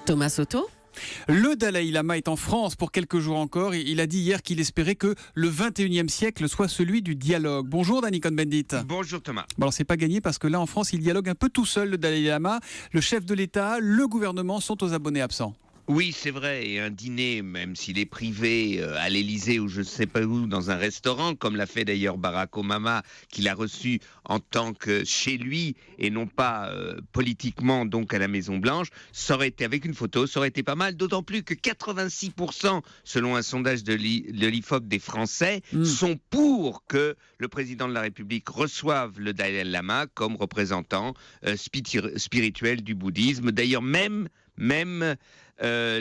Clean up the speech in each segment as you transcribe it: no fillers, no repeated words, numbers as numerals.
Thomas Soto. Le Dalai Lama est en France pour quelques jours encore. Il a dit hier qu'il espérait que le 21e siècle soit celui du dialogue. Bonjour Danny Cohn-Bendit. Bonjour Thomas. Bon, alors c'est pas gagné parce que là en France il dialogue un peu tout seul, le Dalai Lama. Le chef de l'État, le gouvernement sont aux abonnés absents. Oui, c'est vrai, et un dîner, même s'il est privé, à l'Élysée ou je ne sais pas où, dans un restaurant, comme l'a fait d'ailleurs Barack Obama, qu'il a reçu en tant que chez lui et non pas politiquement, donc à la Maison-Blanche, ça aurait été, avec une photo, ça aurait été pas mal, d'autant plus que 86%, selon un sondage de l'IFOP des Français, sont pour que le président de la République reçoive le Dalai Lama comme représentant spirituel du bouddhisme. D'ailleurs, même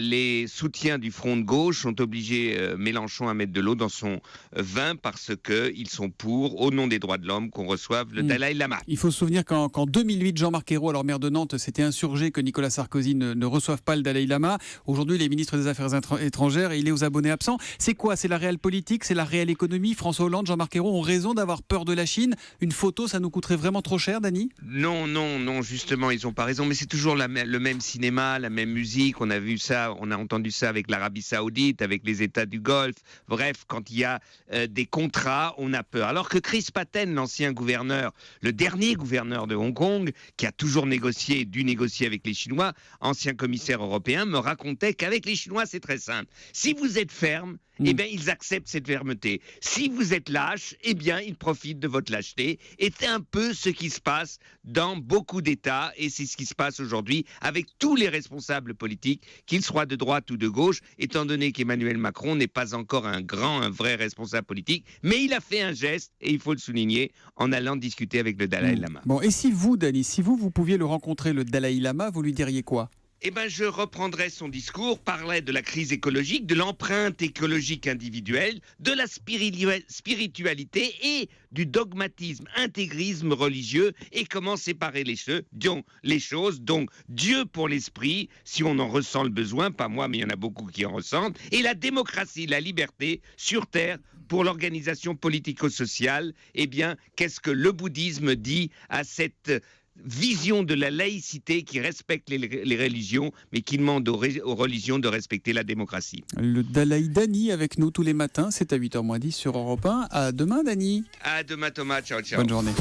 les soutiens du front de gauche ont obligé Mélenchon à mettre de l'eau dans son vin parce qu'ils sont pour, au nom des droits de l'homme, qu'on reçoive le Dalai Lama. Il faut se souvenir qu'en 2008, Jean-Marc Ayrault, alors maire de Nantes, s'était insurgé que Nicolas Sarkozy ne reçoive pas le Dalai Lama. Aujourd'hui, il est ministre des Affaires étrangères et il est aux abonnés absents. C'est quoi? C'est la réelle politique? C'est la réelle économie? François Hollande, Jean-Marc Ayrault ont raison d'avoir peur de la Chine? Une photo, ça nous coûterait vraiment trop cher, Dany? Non, justement, ils n'ont pas raison. Mais c'est toujours le même cinéma, la même musique. On a vu ça, on a entendu ça avec l'Arabie Saoudite, avec les États du Golfe. Bref, quand il y a des contrats, on a peur. Alors que Chris Patten, l'ancien gouverneur, le dernier gouverneur de Hong Kong, qui a toujours dû négocier avec les Chinois, ancien commissaire européen, me racontait qu'avec les Chinois, c'est très simple. Si vous êtes ferme, eh bien, ils acceptent cette fermeté. Si vous êtes lâche, eh bien, ils profitent de votre lâcheté. Et c'est un peu ce qui se passe dans beaucoup d'États, et c'est ce qui se passe aujourd'hui avec tous les responsables politiques, qu'ils soient de droite ou de gauche, étant donné qu'Emmanuel Macron n'est pas encore un vrai responsable politique, mais il a fait un geste, et il faut le souligner, en allant discuter avec le Dalai Lama. Bon, et si vous, Dany, vous pouviez le rencontrer, le Dalai Lama, vous lui diriez quoi? Eh bien, je reprendrai son discours, parlerai de la crise écologique, de l'empreinte écologique individuelle, de la spiritualité et du dogmatisme, intégrisme religieux et comment séparer les choses. Donc, Dieu pour l'esprit, si on en ressent le besoin, pas moi, mais il y en a beaucoup qui en ressentent, et la démocratie, la liberté sur Terre pour l'organisation politico-sociale. Eh bien, qu'est-ce que le bouddhisme dit à cette vision de la laïcité qui respecte les religions, mais qui demande aux religions de respecter la démocratie. Le Dalai Dany avec nous tous les matins, c'est à 8h moins 10 sur Europe 1. À demain, Dany. À demain, Thomas. Ciao. Bonne journée.